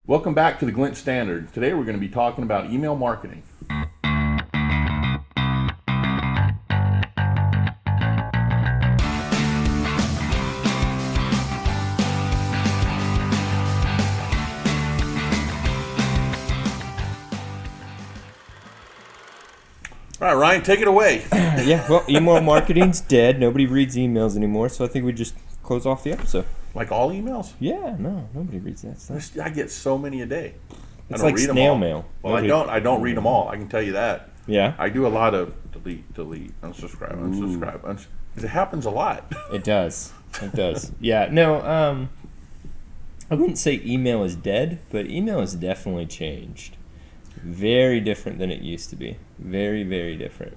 Welcome back to the Glint Standard. Today we're going to be talking about email marketing. All right, Ryan, take it away. Yeah, well, email marketing's dead. Nobody reads emails anymore, so I think we just close off the episode. Like all emails? Yeah, no, nobody reads that stuff. I get so many a day. It's like snail mail. Well, I don't read them all. I can tell you that. Yeah? I do a lot of delete, unsubscribe. Because it happens a lot. It does. It does. Yeah, no, I wouldn't say email is dead, but email has definitely changed. Very different than it used to be. Very, very different.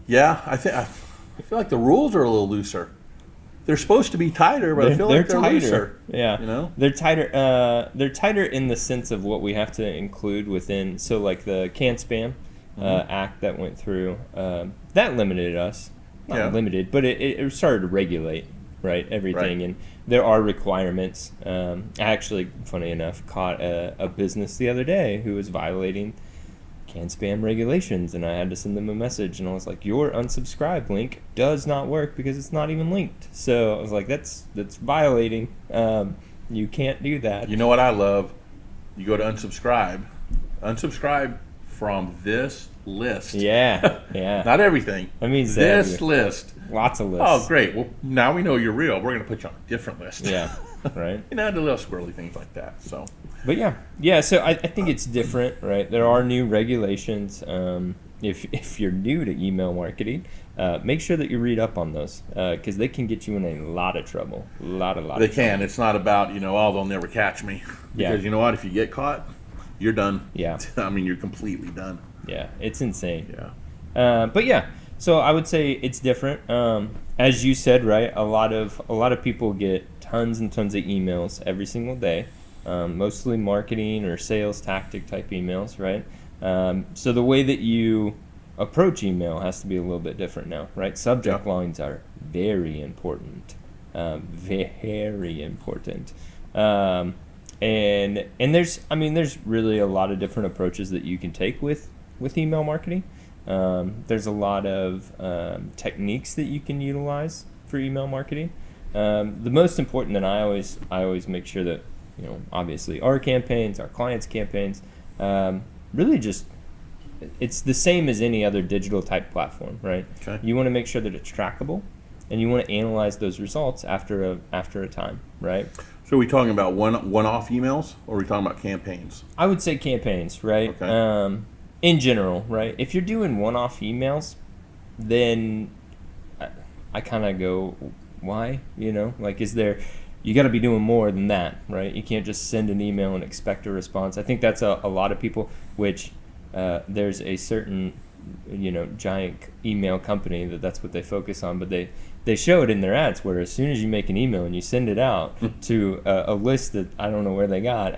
Yeah, I feel like the rules are a little looser. They're supposed to be tighter, but I feel like they're tighter. looser. Yeah, you know, they're tighter. They're tighter in the sense of what we have to include within. So, like the Can Spam Act that went through, that limited us. Not limited, but it started to regulate everything, Right. and there are requirements. I actually, funny enough, caught a business the other day who was violating Can Spam regulations, and I had to send them a message, and I was like, your unsubscribe link does not work because it's not even linked. So I was like, that's violating. You can't do that. You know what I love? You go to unsubscribe from this list. Yeah, yeah. Not everything. That means this list. Lots of lists. Oh, great. Well, now we know you're real. We're going to put you on a different list. Yeah, right. The little squirrely things like that. So. But yeah. So I think it's different, right? There are new regulations. If you're new to email marketing, make sure that you read up on those because they can get you in a lot of trouble. A lot of They trouble. can. It's not about they'll never catch me. Yeah. Because you know what? If you get caught, you're done. Yeah. I mean, you're completely done. Yeah, it's insane. Yeah. But yeah, so I would say it's different. As you said, right? A lot of people get tons and tons of emails every single day. Mostly marketing or sales tactic type emails, right? So the way that you approach email has to be a little bit different now, right? Subject lines are very important, very important. And there's really a lot of different approaches that you can take with email marketing. There's a lot of techniques that you can utilize for email marketing. The most important that I always make sure that obviously our campaigns, our clients' campaigns, really just it's the same as any other digital type platform, right? Okay. You want to make sure that it's trackable, and you want to analyze those results after a time, right? So are we talking about one-off emails, or are we talking about campaigns? I would say campaigns, right? Okay. In general, right? If you're doing one-off emails, then I kind of go, why? Is there? You got to be doing more than that, right? You can't just send an email and expect a response. I think that's a lot of people, which there's a certain, giant email company that's what they focus on, but they show it in their ads where as soon as you make an email and you send it out to a list that I don't know where they got,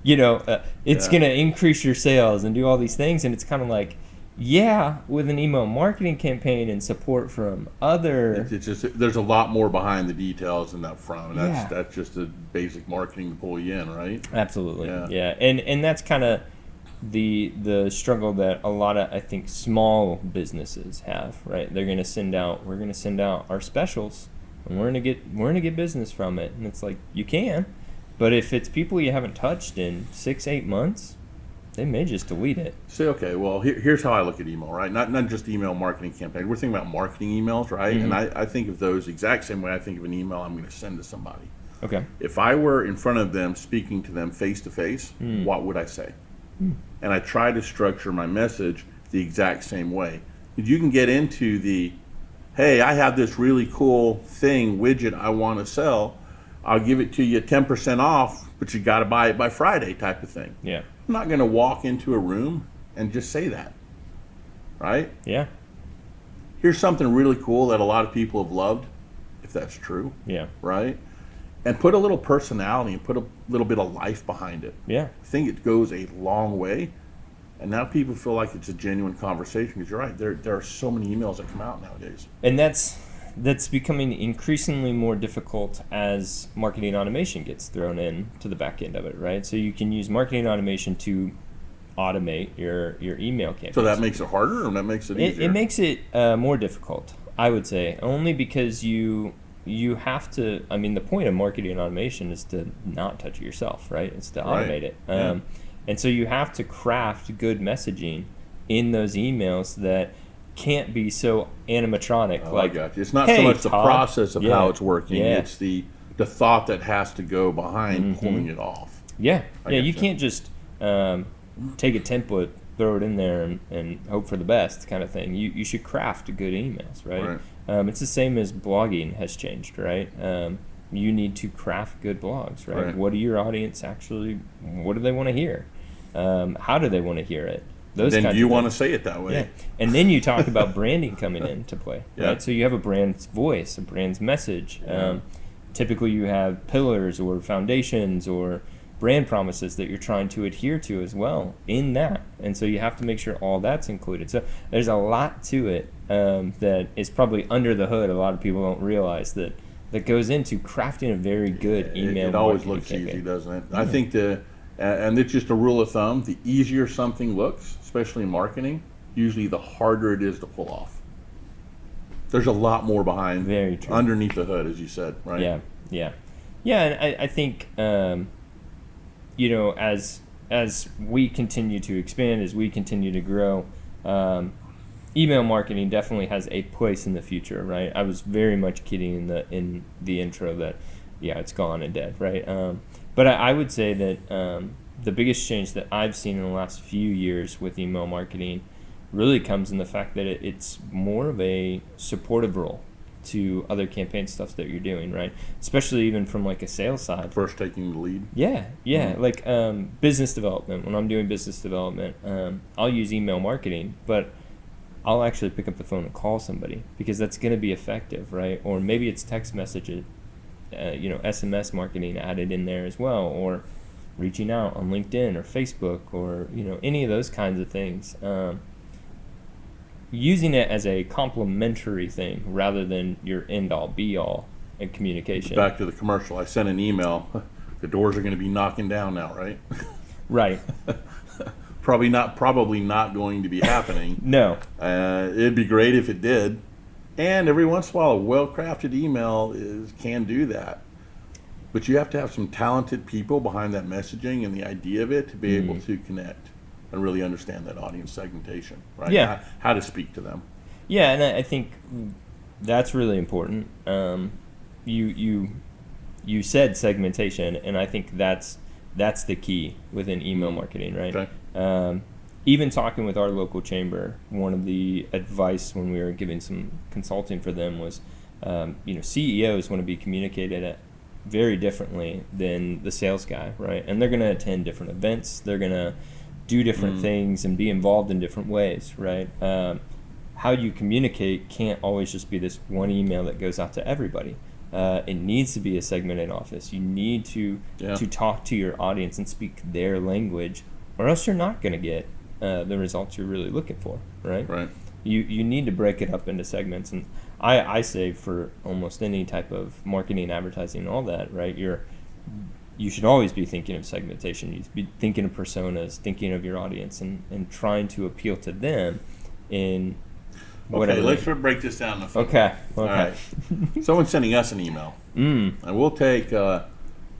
it's going to increase your sales and do all these things. And it's kind of like, yeah, with an email marketing campaign and support from other... It's just there's a lot more behind the details than up front. And that's just a basic marketing to pull you in, right? Absolutely. Yeah. And that's kind of the struggle that a lot of, I think, small businesses have, right? We're going to send out our specials and we're going to get business from it. And it's like, you can, but if it's people you haven't touched in 6-8 months, they may just delete it. Say, okay, well, here's how I look at email, right? Not just email marketing campaign. We're thinking about marketing emails, right? Mm-hmm. And I think of those exact same way I think of an email I'm going to send to somebody. Okay. If I were in front of them, speaking to them face to face, what would I say? And I try to structure my message the exact same way. You can get into the, hey, I have this really cool widget I want to sell. I'll give it to you 10% off, but you got to buy it by Friday type of thing. Yeah. I'm not going to walk into a room and just say that, right? Yeah. Here's something really cool that a lot of people have loved, if that's true. Yeah. Right? And put a little personality and put a little bit of life behind it. Yeah. I think it goes a long way. And now people feel like it's a genuine conversation because you're right. There are so many emails that come out nowadays. And that's that's becoming increasingly more difficult as marketing automation gets thrown in to the back end of it, right? So you can use marketing automation to automate your email campaigns. So that makes it harder, or that makes it easier? It makes it more difficult, I would say, only because you have to. I mean, the point of marketing automation is to not touch it yourself, right? It's to automate it, and so you have to craft good messaging in those emails that can't be so animatronic. Oh, like, I got you. It's not hey, so much the Todd. process of how it's working; Yeah. it's the thought that has to go behind pulling it off. Yeah, I you gotcha. can't just take a template, throw it in there, and hope for the best kind of thing. You should craft good emails, right? It's the same as blogging has changed, right? You need to craft good blogs, right? What do your audience actually, what do they want to hear? How do they want to hear it? Those Then kinds do you of want to things. say it that way? Yeah. And then you talk about branding coming into play, Yeah. right? So you have a brand's voice, a brand's message. Yeah. Typically you have pillars or foundations or brand promises that you're trying to adhere to as well in that. And so you have to make sure all that's included. So there's a lot to it that is probably under the hood. A lot of people don't realize that goes into crafting a very good email. It always marketing looks campaign. easy, doesn't it? I think and it's just a rule of thumb, the easier something looks, especially in marketing, usually the harder it is to pull off. There's a lot more behind, Very true. underneath the hood, as you said, right? Yeah. And I think as we continue to expand, as we continue to grow, email marketing definitely has a place in the future, right? I was very much kidding in the intro that it's gone and dead, right? But I would say that the biggest change that I've seen in the last few years with email marketing really comes in the fact that it's more of a supportive role to other campaign stuff that you're doing, right? Especially even from like a sales side. First taking the lead. Yeah. Like business development. When I'm doing business development, I'll use email marketing, but I'll actually pick up the phone and call somebody because that's going to be effective, right? Or maybe it's text messages, SMS marketing added in there as well, or reaching out on LinkedIn or Facebook or any of those kinds of things. Using it as a complementary thing rather than your end-all be-all in communication. Back to the commercial. I sent an email. The doors are going to be knocking down now, right? Right. Probably not going to be happening. No. It'd be great if it did. And every once in a while, a well-crafted email can do that. But you have to have some talented people behind that messaging and the idea of it to be able to connect and really understand that audience segmentation, right? Yeah. How to speak to them. Yeah, and I think that's really important. You said segmentation, and I think that's the key within email marketing, right? Okay. Even talking with our local chamber, one of the advice when we were giving some consulting for them was, CEOs want to be communicated at very differently than the sales guy, right? And they're going to attend different events. They're going to do different things and be involved in different ways, right? How you communicate can't always just be this one email that goes out to everybody. It needs to be a segmented office. You need to talk to your audience and speak their language, or else you're not going to get the results you're really looking for, right? Right. You need to break it up into segments, and I say for almost any type of marketing, advertising, and all that, right? You should always be thinking of segmentation. You should be thinking of personas, thinking of your audience, and trying to appeal to them in whatever. Okay, let's break this down. Okay. All right. Someone's sending us an email, and we'll take.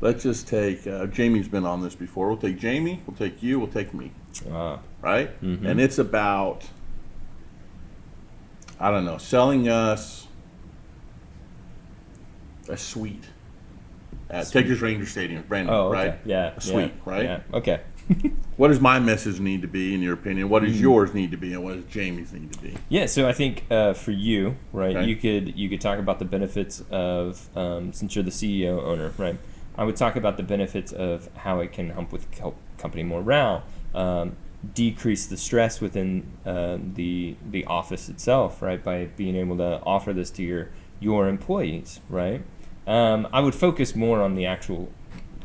Let's just take. Jamie's been on this before. We'll take Jamie. We'll take you. We'll take me. Right? Mm-hmm. And it's about, I don't know, selling us a suite at Texas Ranger Stadium, Brandon, okay. right? Yeah. A suite, right? Yeah. Okay. What does my message need to be, in your opinion? What does yours need to be, and what does Jamie's need to be? Yeah, so I think for you, right, Okay. you could talk about the benefits of, since you're the CEO owner, right, I would talk about the benefits of how it can help company morale, decrease the stress within the office itself, right, by being able to offer this to your employees, right. I would focus more on the actual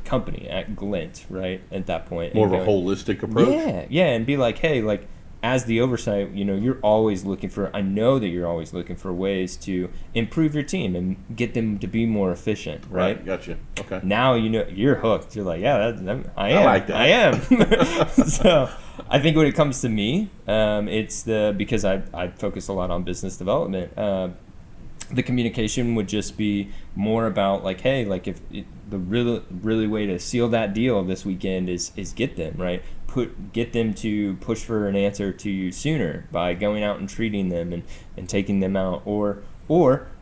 company at Glint, right, at that point. More of a holistic approach? Yeah, and be like, hey, like, as the oversight, you're always looking for, I know that you're always looking for ways to improve your team and get them to be more efficient, right? Gotcha. Okay. Now, you're hooked. You're like, yeah, I am. I like that. I am. So I think when it comes to me, it's because I focus a lot on business development. The communication would just be more about like, hey, like if the really way to seal that deal this weekend is get them, right? Get them to push for an answer to you sooner by going out and treating them and taking them out, or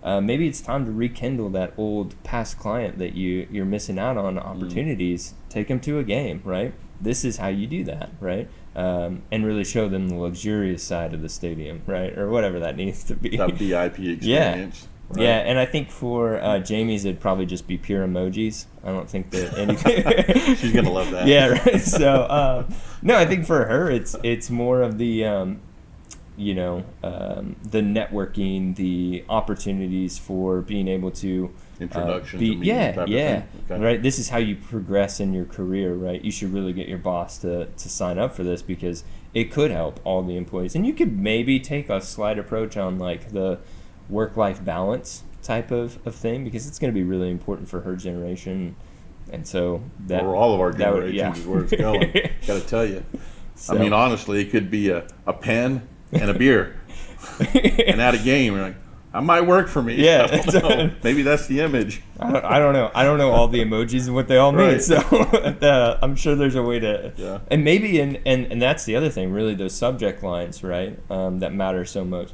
maybe it's time to rekindle that old past client that you're missing out on opportunities. Take them to a game, right? This is how you do that, right? And really show them the luxurious side of the stadium, right? Or whatever that needs to be. That VIP experience. Yeah. Right? Yeah, and I think for Jamie's, it'd probably just be pure emojis. I don't think that anything. She's gonna love that. Yeah, right. So, no, I think for her, it's more of the, the networking, the opportunities for being able to introduction to meeting type of thing. Okay. Right. This is how you progress in your career, right? You should really get your boss to sign up for this because it could help all the employees, and you could maybe take a slight approach on like the work-life balance type of thing because it's going to be really important for her generation, and so that for all of our generations is where it's going. Got to tell you. So, I mean, honestly, it could be a pen and a beer and at a game. You're like, that might work for me. Yeah, I don't know. Maybe that's the image. I don't know. I don't know all the emojis and what they all mean. Right. So I'm sure there's a way to. Yeah. And maybe and that's the other thing. Really, those subject lines, right? That matter so much.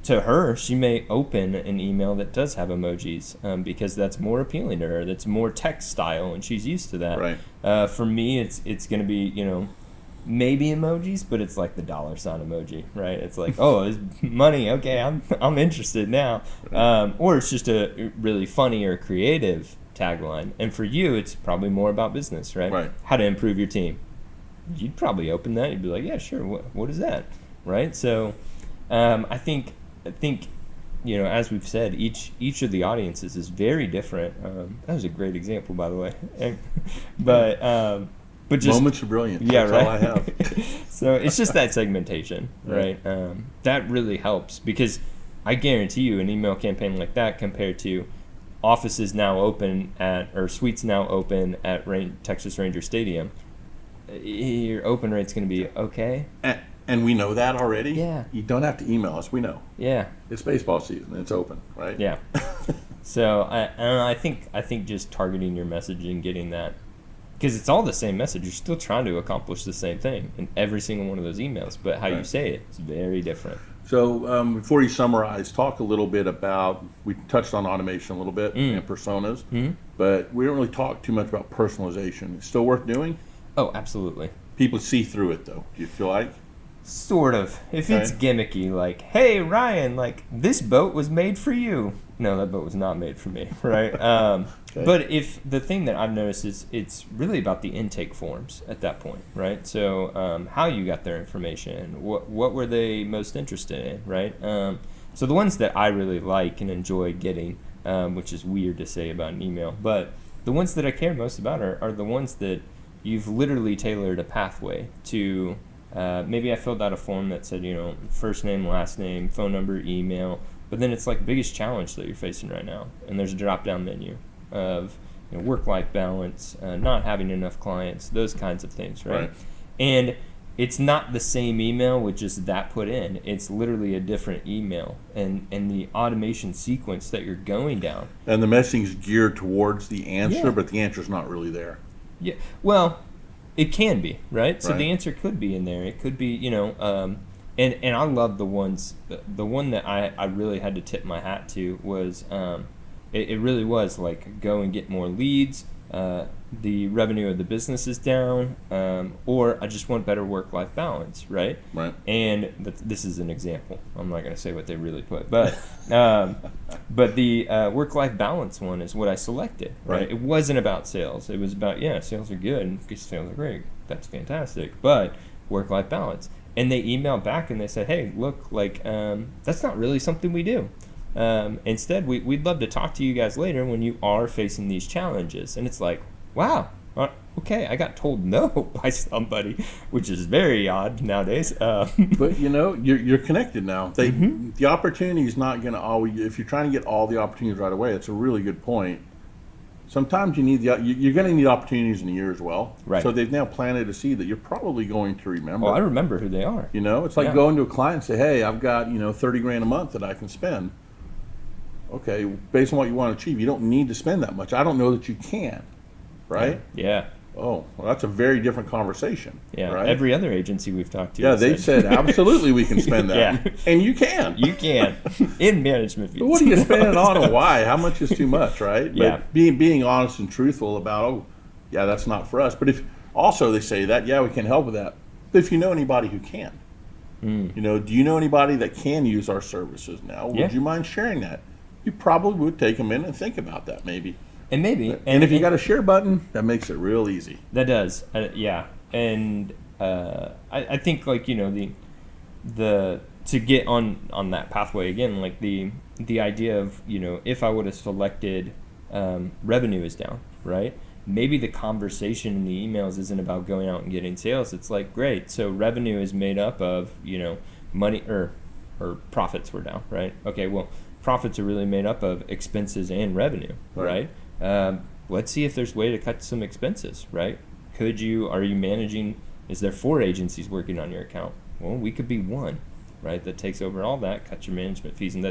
To her, she may open an email that does have emojis because that's more appealing to her. That's more text style, and she's used to that. Right. For me, it's going to be maybe emojis, but it's like the dollar sign emoji, right? It's like, oh, it's money. Okay, I'm interested now. Or it's just a really funny or creative tagline. And for you, it's probably more about business, right? Right. How to improve your team. You'd probably open that. You'd be like, yeah, sure. What is that, right? So, I think as we've said, each of the audiences is very different. That was a great example, by the way. But just moments of brilliance. Yeah, that's right. all I have. So it's just that segmentation, right? That really helps because I guarantee you an email campaign like that compared to offices now open or suites now open at Texas Ranger Stadium, your open rate's going to be okay. And we know that already. Yeah. You don't have to email us. We know. Yeah. It's baseball season. It's open, right? Yeah. So I think just targeting your message and getting that, because it's all the same message. You're still trying to accomplish the same thing in every single one of those emails, but how you say it is very different. So before you summarize, talk a little bit about, we touched on automation a little bit and personas, but we don't really talk too much about personalization. It's still worth doing? Oh, absolutely. People see through it, though. Do you feel like? Sort of. If it's gimmicky, like, hey, Ryan, like, this boat was made for you. No, that boat was not made for me, right? But if the thing that I've noticed is it's really about the intake forms at that point, right? So how you got their information, what were they most interested in, right? So the ones that I really like and enjoy getting, which is weird to say about an email, but the ones that I care most about are the ones that you've literally tailored a pathway to. Maybe I filled out a form that said, first name, last name, phone number, email, but then it's like biggest challenge that you're facing right now. And there's a drop-down menu of work-life balance, not having enough clients, those kinds of things, right? And it's not the same email with just that put in. It's literally a different email and the automation sequence that you're going down. And the messaging's geared towards the answer, but the answer's not really there. Yeah, well, it can be, right? So the answer could be in there. It could be, and I love the ones, the one that I really had to tip my hat to was, it really was like go and get more leads, the revenue of the business is down, or I just want better work-life balance, right? Right. And this is an example. I'm not going to say what they really put, but the work-life balance one is what I selected, right? It wasn't about sales. It was about, sales are good, and sales are great. That's fantastic, but work-life balance. And they emailed back and they said, hey, look, like, that's not really something we do. Instead, we'd love to talk to you guys later when you are facing these challenges. And it's like, wow, Okay, I got told no by somebody, which is very odd nowadays. But you're connected now. The opportunity is not going to always. If you're trying to get all the opportunities right away, it's a really good point. Sometimes you're going to need opportunities in a year as well. Right. So they've now planted a seed that you're probably going to remember. Oh, I remember who they are. It's like going to a client and say, "Hey, I've got $30,000 a month that I can spend." Okay, based on what you want to achieve, you don't need to spend that much. I don't know that you can, right? Yeah. Oh, well, that's a very different conversation. Yeah. Right? Every other agency we've talked to. Yeah, they said absolutely we can spend that, Yeah. and you can. You can in management fees. But what do you spend it on, and why? How much is too much, right? Yeah. But being honest and truthful about, that's not for us. But if also they say that, we can help with that. But if you know anybody who can, do you know anybody that can use our services now? Would you mind sharing that? You probably would take a minute and think about that, maybe. And maybe. And if you got a share button, that makes it real easy. That does. Yeah. And I think the to get on that pathway again, like the idea of, if I would have selected revenue is down, right? Maybe the conversation in the emails isn't about going out and getting sales. It's like, great, so revenue is made up of, money or profits were down, right? Okay, well, profits are really made up of expenses and revenue, right? Let's see if there's a way to cut some expenses, right? Are you managing, is there 4 agencies working on your account? Well, we could be one, right? That takes over all that, cut your management fees, and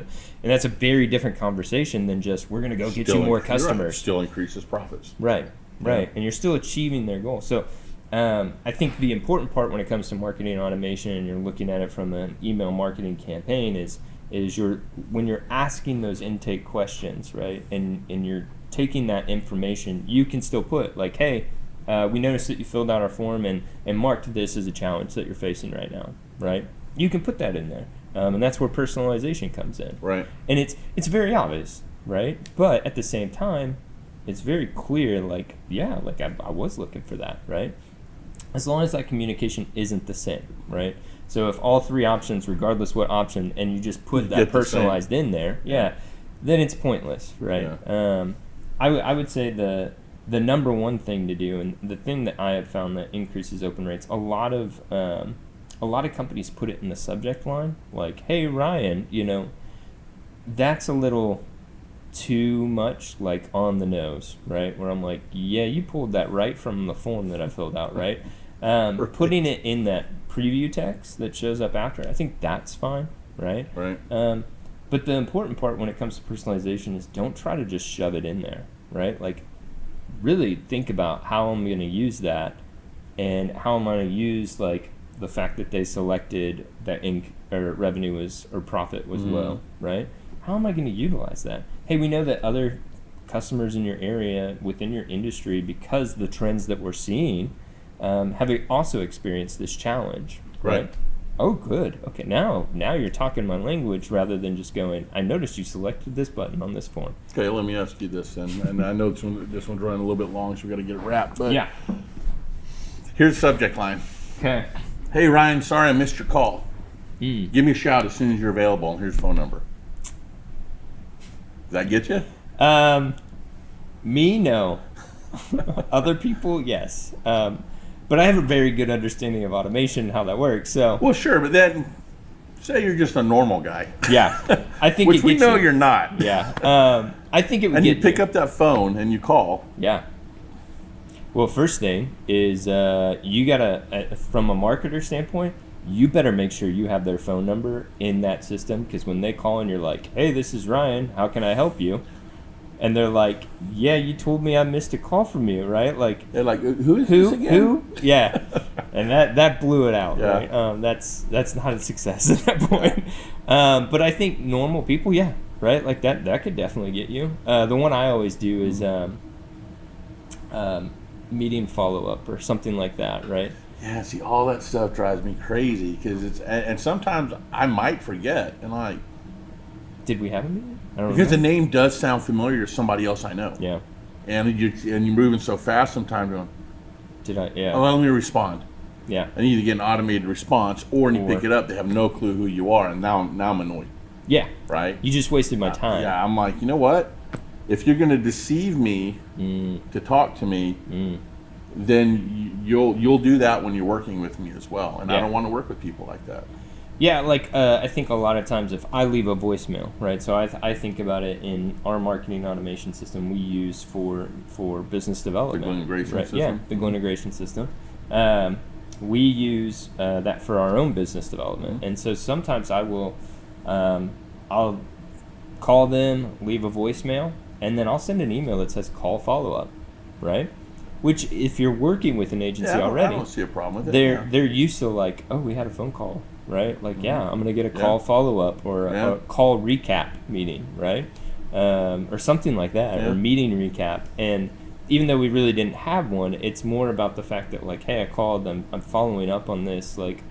that's a very different conversation than just, we're going to go get you more customers. Right. Still increases profits. Right. And you're still achieving their goal. So I think the important part when it comes to marketing automation, and you're looking at it from an email marketing campaign, is when you're asking those intake questions, right? And you're taking that information, you can still put like, hey, we noticed that you filled out our form and marked this as a challenge that you're facing right now, right? You can put that in there. And that's where personalization comes in. Right. And it's very obvious, right? But at the same time, it's very clear, like, I was looking for that, right? As long as that communication isn't the same, right? So if all 3 options, regardless what option, and you just put that personalized in there, then it's pointless, right? Yeah. I would say the number one thing to do, and the thing that I have found that increases open rates, a lot of companies put it in the subject line, like, hey, Ryan, that's a little too much, like, on the nose, right? Where I'm like, yeah, you pulled that right from the form that I filled out, right? Putting it in that preview text that shows up after, I think that's fine, right? Right. But the important part when it comes to personalization is don't try to just shove it in there, right? Like, really think about how I'm going to use that, and how I'm going to use, like, the fact that they selected that revenue or profit was low, right? How am I going to utilize that? Hey, we know that other customers in your area, within your industry, because the trends that we're seeing, have also experienced this challenge, right? Oh, good. Okay, now you're talking my language rather than just going, I noticed you selected this button on this form. Okay, let me ask you this then. And I know this one's running a little bit long, so we got to get it wrapped. But yeah. Here's the subject line. Okay. Hey, Ryan, sorry I missed your call. Give me a shout as soon as you're available, and here's the phone number. Does that get you? Me, no. Other people, yes. But I have a very good understanding of automation and how that works. So. Well, sure, but then say you're just a normal guy. Yeah, I think which it we gets know you. you're not. Yeah, I think it would. And get you pick up that phone and you call. Yeah. Well, first thing is you gotta, from a marketer standpoint, you better make sure you have their phone number in that system, because when they call and you're like, "Hey, this is Ryan. How can I help you?" And they're like, yeah, you told me I missed a call from you, right? Like, they're like, who? Who? Yeah. And that blew it out, yeah. Right? That's not a success at that point. But I think normal people, yeah, right? Like that could definitely get you. The one I always do is meeting follow-up or something like that, right? Yeah, see, all that stuff drives me crazy, because and sometimes I might forget, and like, did we have a meeting? I don't because remember. the name does sound familiar to somebody else I know. Yeah. And you're moving so fast sometimes, going, did I? Yeah. Oh, let me respond. Yeah. I need to get an automated response, or when you pick it up, they have no clue who you are, and now I'm annoyed. Yeah. Right? You just wasted my time. Yeah, I'm like, you know what? If you're going to deceive me to talk to me, then you'll do that when you're working with me as well. And I Yeah. don't want to work with people like that. Yeah, like I think a lot of times if I leave a voicemail, right? So I think about it in our marketing automation system we use for business development. The Glint integration right? system? Yeah, the Glint integration system. We use that for our own business development, and so sometimes I'll call them, leave a voicemail, and then I'll send an email that says call follow up, right? Which if you're working with an agency Yeah, I already, don't see a problem with it. they're used to like, oh, we had a phone call, right? Like, yeah, I'm gonna get a call Yeah. follow up or Yeah. a call recap meeting, right? Or something like that, Yeah. or meeting recap. And even though we really didn't have one, it's more about the fact that like, hey, I called, I'm following up on this. Like,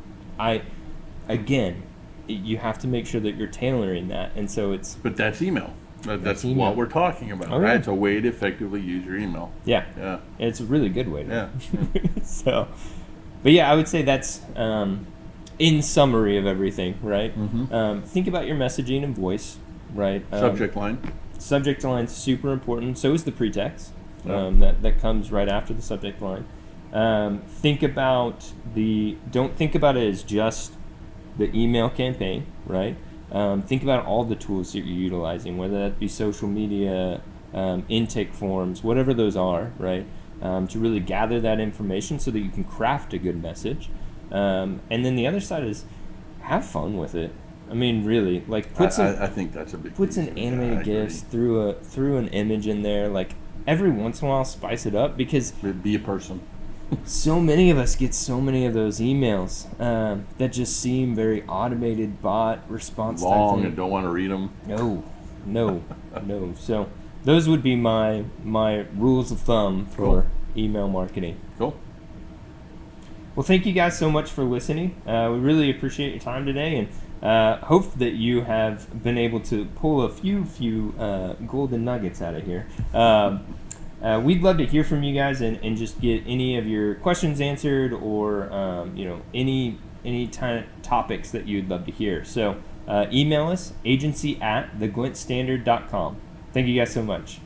you have to make sure that you're tailoring that, and so it's But that's email. That's email. what we're talking about, Oh, right? yeah. It's a way to effectively use your email. yeah, Yeah. it's a really good way. Yeah. So, but yeah, I would say that's in summary of everything, right? Think about your messaging and voice, right? Subject line. Subject line super important. So is the pretext Yeah. that comes right after the subject line. Don't think about it as just the email campaign, right? Think about all the tools that you're utilizing, whether that be social media, intake forms, whatever those are, right? To really gather that information so that you can craft a good message. And then the other side is have fun with it. I mean, really, like I think that's a big put piece some of it. animated I agree. GIFs through an image in there. Like every once in a while, spice it up because Be a person. so many of us get so many of those emails that just seem very automated bot response type Long thing. and don't want to read them. No. So those would be my rules of thumb for Cool. email marketing. Cool. Well, thank you guys so much for listening. We really appreciate your time today, and hope that you have been able to pull a few golden nuggets out of here. We'd love to hear from you guys and just get any of your questions answered, or any topics that you'd love to hear. So email us, agency@theglintstandard.com. Thank you guys so much.